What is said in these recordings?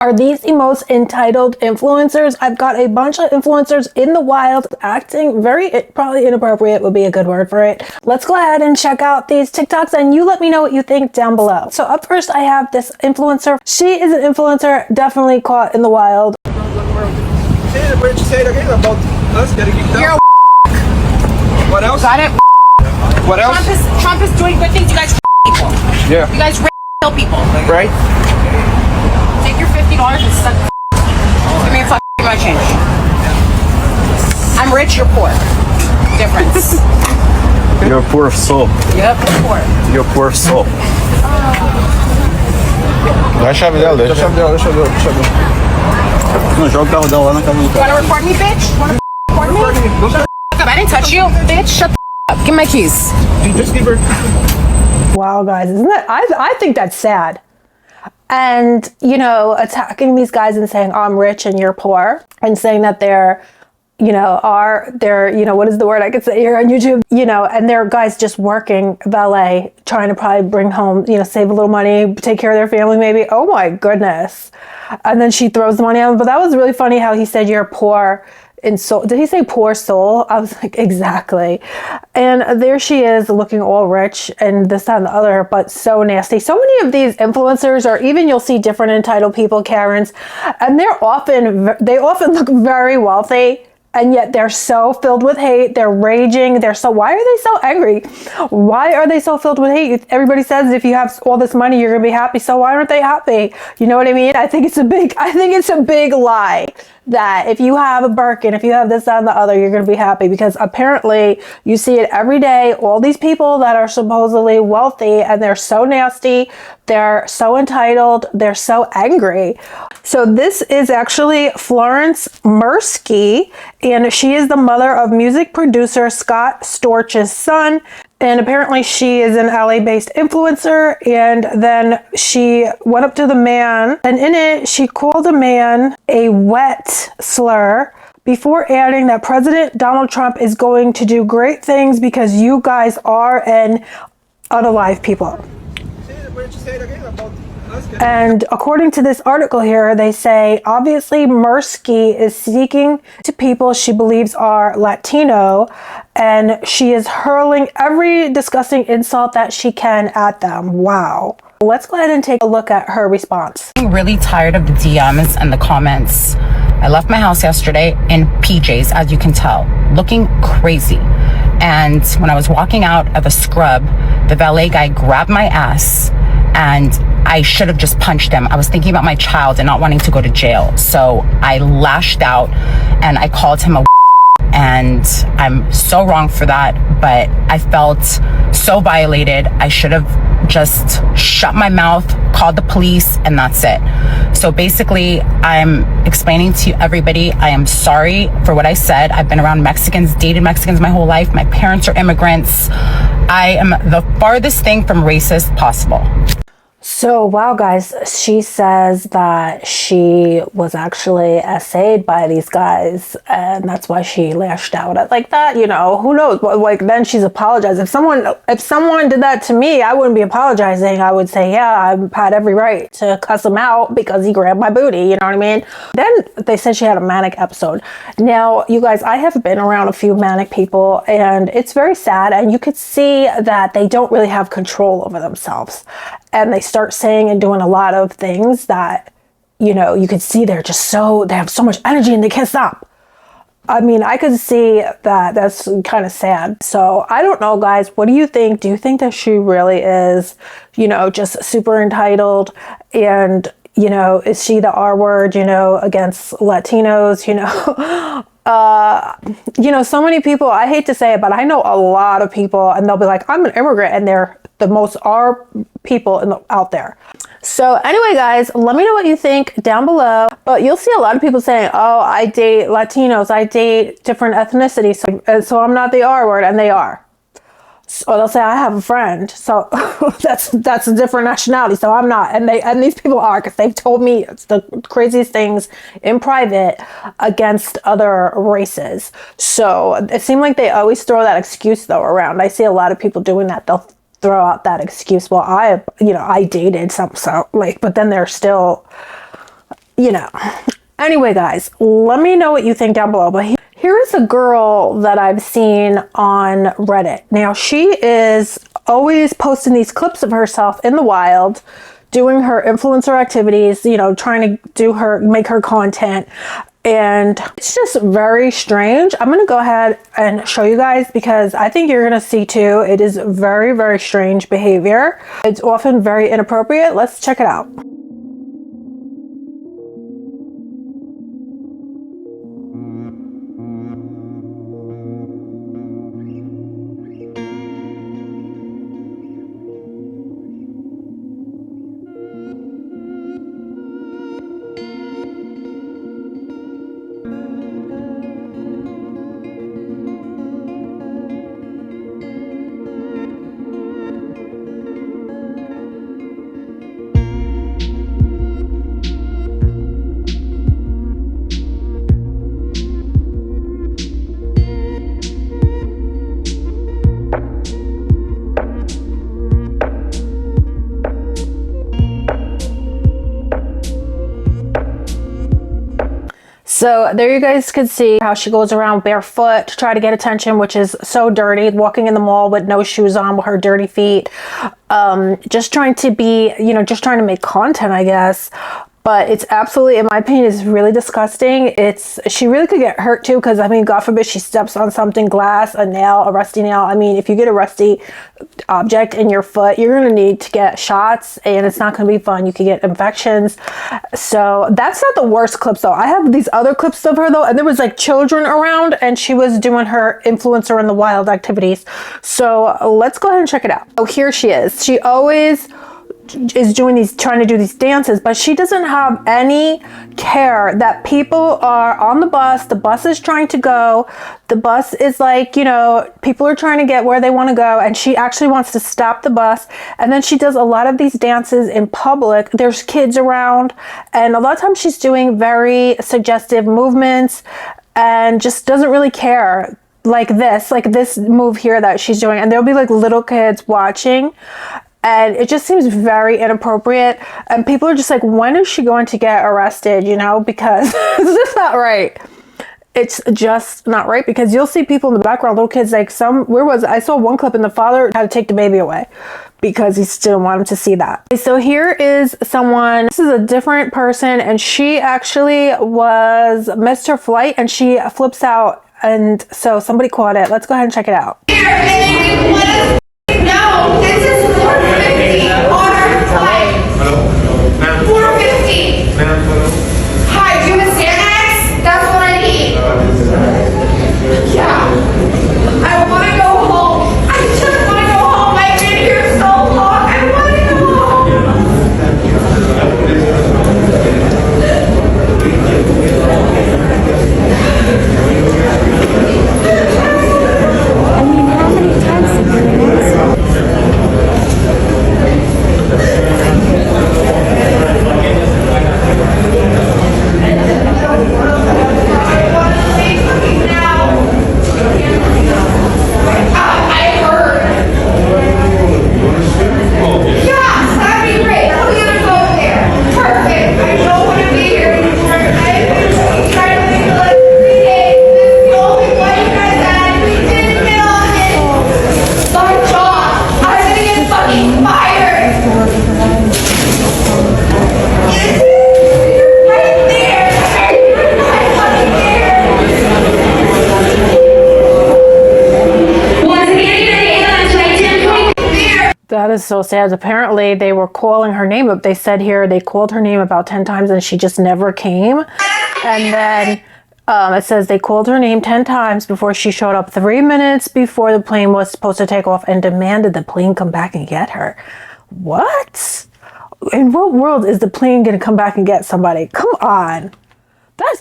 Are these the most entitled influencers? I've got a bunch of influencers in the wild acting very, probably inappropriate would be a good word for it. Let's go ahead and check out these TikToks and you let me know what you think down below. So up first I have this influencer. She is an influencer definitely caught in the wild. What you say again about us getting kicked out? What else? Got it? What else? Trump is doing good things. You guys people. Yeah. You guys kill people. Right? Take your $50 and suck. Give me your my change. I'm rich, you're poor. Difference. You're a poor soul. Yep, poor. You're a poor soul. Dá a chave dela, deixa a chave dela, deixa eu. Não, joga o carro dela lá na casa do cara. Wanna record me, bitch? Wanna record me? Shut the up. I didn't touch you, bitch. Shut the up. Give me my keys. Just give her. Wow, guys, isn't that? I think that's sad. And, you know, attacking these guys and saying, oh, I'm rich and you're poor, and saying that they're, you know, what is the word I could say here on YouTube, you know, and they're guys just working valet, trying to probably bring home, you know, save a little money, take care of their family maybe. Oh my goodness. And then she throws the money at him. But that was really funny how he said you're poor in soul. Did he say poor soul? I was like, exactly. And there she is looking all rich and this, that, and the other, but so nasty. So many of these influencers, or even you'll see different entitled people, Karens, and they often look very wealthy. And yet they're so filled with hate. They're raging. Why are they so angry? Why are they so filled with hate? Everybody says if you have all this money, you're gonna be happy. So why aren't they happy? You know what I mean? I think it's a big lie that if you have a Birkin, if you have this, that, and the other, you're gonna be happy, because apparently you see it every day. All these people that are supposedly wealthy and they're so nasty, they're so entitled, they're so angry. So this is actually Florence Mirsky, and she is the mother of music producer Scott Storch's son. And apparently she is an LA-based influencer. And then she went up to the man, and in it, she called a man a wet slur before adding that President Donald Trump is going to do great things because you guys are an unalive people. And according to this article here, they say, obviously Mirsky is speaking to people she believes are Latino, and she is hurling every disgusting insult that she can at them. Wow. Let's go ahead and take a look at her response. I'm really tired of the DMs and the comments. I left my house yesterday in PJs, as you can tell, looking crazy. And when I was walking out of a scrub, the valet guy grabbed my ass, and I should have just punched him. I was thinking about my child and not wanting to go to jail. So I lashed out and I called him a and I'm so wrong for that, but I felt so violated. I should have just shut my mouth, called the police, and that's it. So basically, I'm explaining to everybody, I am sorry for what I said. I've been around Mexicans, dated Mexicans my whole life. My parents are immigrants. I am the farthest thing from racist possible. So, wow, guys, she says that she was actually essayed by these guys, and that's why she lashed out at like that. You know, who knows? Like, then she's apologized. If someone did that to me, I wouldn't be apologizing. I would say, yeah, I had every right to cuss him out because he grabbed my booty. You know what I mean? Then they said she had a manic episode. Now, you guys, I have been around a few manic people, and it's very sad. And you could see that they don't really have control over themselves. And they start saying and doing a lot of things that, you know, you could see they have so much energy and they can't stop. I mean, I could see that that's kind of sad. So I don't know, guys, what do you think? Do you think that she really is, you know, just super entitled? And, you know, is she the R word, you know, against Latinos, you know? You know, so many people, I hate to say it, but I know a lot of people, and they'll be like, I'm an immigrant, and they're the most R people out there. So anyway, guys, let me know what you think down below. But you'll see a lot of people saying, oh, I date Latinos, I date different ethnicities, so I'm not the R word, and they are. Or they'll say, I have a friend, so that's a different nationality, so I'm not. And these people are, because they've told me the craziest things in private against other races. So it seems like they always throw that excuse though around. I see a lot of people doing that. They'll throw out that excuse. Well, I dated some, so like, but then they're still, you know. Anyway, guys, let me know what you think down below. But here is a girl that I've seen on Reddit. Now, she is always posting these clips of herself in the wild, doing her influencer activities, you know, trying to make her content. And it's just very strange. I'm going to go ahead and show you guys because I think you're going to see too. It is very, very strange behavior. It's often very inappropriate. Let's check it out. So there you guys can see how she goes around barefoot to try to get attention, which is so dirty, walking in the mall with no shoes on with her dirty feet. Just trying to be, you know, just trying to make content, I guess. But it's absolutely, in my opinion, it's really disgusting. She really could get hurt too, because I mean, God forbid she steps on something, glass, a nail, a rusty nail. I mean, if you get a rusty object in your foot, you're gonna need to get shots and it's not gonna be fun. You could get infections. So that's not the worst clips though. I have these other clips of her though, and there was like children around and she was doing her influencer in the wild activities. So let's go ahead and check it out. Oh, here she is. She always is trying to do these dances, but she doesn't have any care that people are on the bus is trying to go, the bus is like, you know, people are trying to get where they want to go, and she actually wants to stop the bus. And then she does a lot of these dances in public, there's kids around, and a lot of times she's doing very suggestive movements and just doesn't really care, like this move here that she's doing, and there'll be like little kids watching. And it just seems very inappropriate. And people are just like, when is she going to get arrested? You know, because it's just not right. It's just not right, because you'll see people in the background, little kids, like I saw one clip and the father had to take the baby away because he still wanted him to see that. So here is someone, this is a different person, and she actually missed her flight and she flips out. And so somebody caught it. Let's go ahead and check it out. No, this is 450 on our flight. 450. Hi, do you have a Xanax? That's what I need. Yeah. I want to go home. I just want to go home. I've been here so long. I want to go home. I mean, how many times have you been asked? That is so sad. Apparently they were calling her name up. They said here they called her name about 10 times and she just never came. And then it says they called her name 10 times before she showed up 3 minutes before the plane was supposed to take off, and demanded the plane come back and get her. What? In what world is the plane going to come back and get somebody? Come on.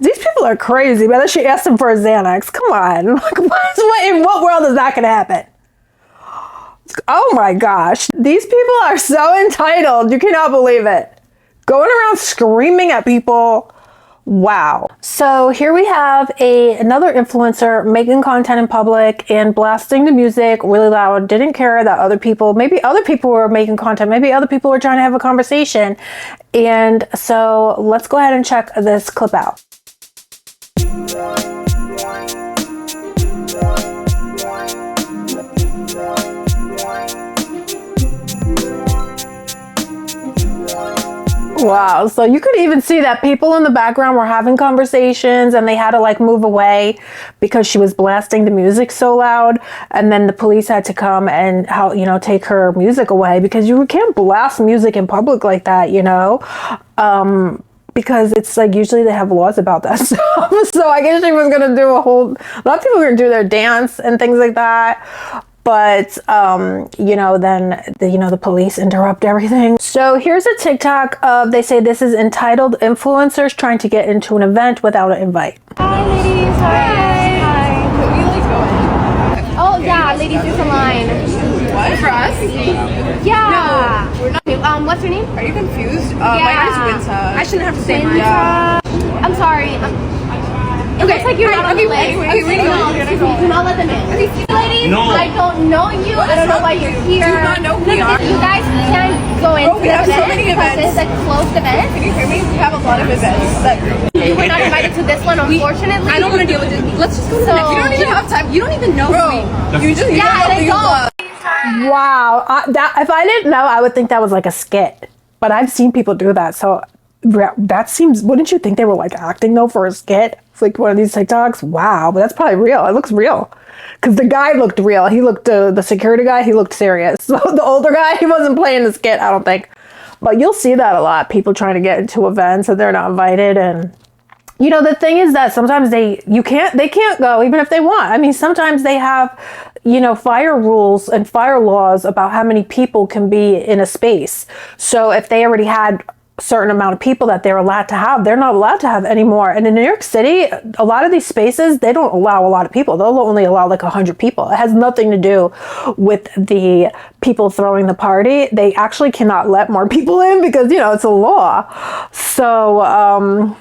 These people are crazy. Whether she asked them for a Xanax. Come on. Like, in what world is that going to happen? Oh my gosh. These people are so entitled. You cannot believe it. Going around screaming at people Wow. So here we have another influencer making content in public and blasting the music really loud, didn't care that maybe other people were making content, maybe other people were trying to have a conversation. And so let's go ahead and check this clip out. Wow, so you could even see that people in the background were having conversations and they had to like move away because she was blasting the music so loud, and then the police had to come and take her music away because you can't blast music in public like that, because it's like usually they have laws about that stuff. So I guess she was gonna do a lot of people were gonna do their dance and things like that. But, then, the police interrupt everything. So here's a TikTok of, they say this is entitled influencers trying to get into an event without an invite. Hi, ladies. Hi. Could we like go in? Oh, yeah, ladies, there's a line. What? For us? Yeah. No, we're not. What's your name? Are you confused? My name is Winta. I shouldn't have to say mine. Yeah. I'm sorry. It looks like you're not on the list. Okay, wait, Do not let them in. Ladies, No. I don't know you. I don't know why you're here. Do not know who we are. You guys can't go into we have the so event many because events. it's a closed event. Can you hear me? We have a lot of events. You were not invited to this one, unfortunately. I don't want to deal with it. Let's just go to the next. You don't even have time. You don't even know me. You just Yeah, don't know I who you don't. love. Wow. If I didn't know, I would think that was like a skit. But I've seen people do that. So that seems, wouldn't you think they were like acting though for a skit? It's like one of these TikToks. Wow. But that's probably real. It looks real. Because the guy looked real. He looked, the security guy, he looked serious. So the older guy, he wasn't playing the skit, I don't think. But you'll see that a lot. People trying to get into events and they're not invited. And the thing is that sometimes they can't go even if they want. I mean, sometimes they have, fire rules and fire laws about how many people can be in a space. So if they already had a certain amount of people that they're allowed to have, they're not allowed to have anymore. And in New York City, a lot of these spaces, they don't allow a lot of people. They'll only allow like 100 people. It has nothing to do with the people throwing the party. They actually cannot let more people in because, it's a law. So,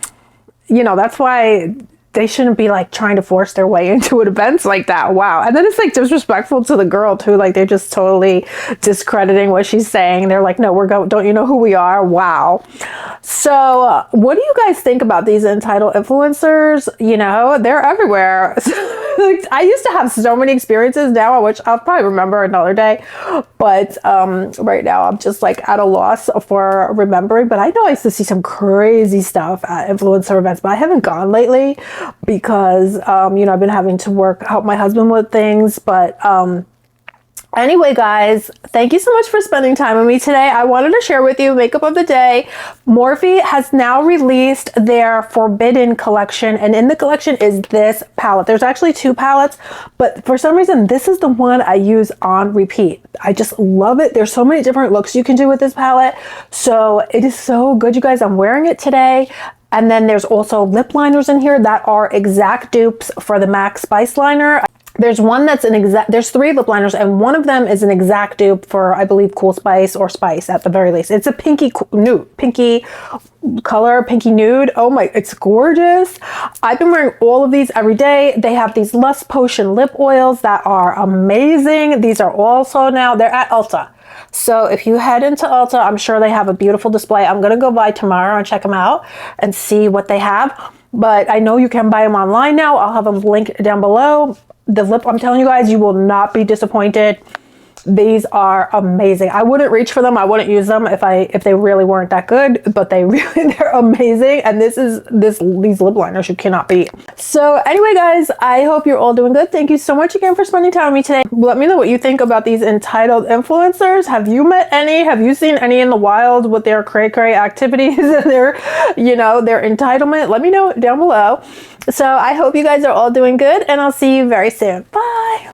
that's why they shouldn't be like trying to force their way into events like that. Wow. And then it's like disrespectful to the girl too. Like they're just totally discrediting what she's saying. They're like, no, don't you know who we are? Wow. So what do you guys think about these entitled influencers? They're everywhere. I used to have so many experiences now, which I'll probably remember another day. But right now I'm just like at a loss for remembering. But I know I used to see some crazy stuff at influencer events, but I haven't gone lately because, I've been having to help my husband with things. But anyway, guys, thank you so much for spending time with me today. I wanted to share with you makeup of the day. Morphe has now released their Forbidden collection, and in the collection is this palette. There's actually 2 palettes, but for some reason, this is the one I use on repeat. I just love it. There's so many different looks you can do with this palette. So it is so good, you guys. I'm wearing it today. And then there's also lip liners in here that are exact dupes for the MAC Spice Liner. There's one that's there's 3 lip liners, and one of them is an exact dupe for, I believe, Cool Spice or Spice at the very least. It's a pinky color, pinky nude. Oh my, it's gorgeous. I've been wearing all of these every day. They have these Lust Potion lip oils that are amazing. These are also they're at Ulta. So if you head into Ulta, I'm sure they have a beautiful display. I'm going to go by tomorrow and check them out and see what they have. But I know you can buy them online now. I'll have them linked down below. The lip, I'm telling you guys, you will not be disappointed. These are amazing. I wouldn't reach for them. I wouldn't use them if they really weren't that good, but they're amazing. And these lip liners you cannot beat. So anyway, guys, I hope you're all doing good. Thank you so much again for spending time with me today. Let me know what you think about these entitled influencers. Have you met any? Have you seen any in the wild with their cray activities and their entitlement? Let me know down below. So I hope you guys are all doing good, and I'll see you very soon. Bye.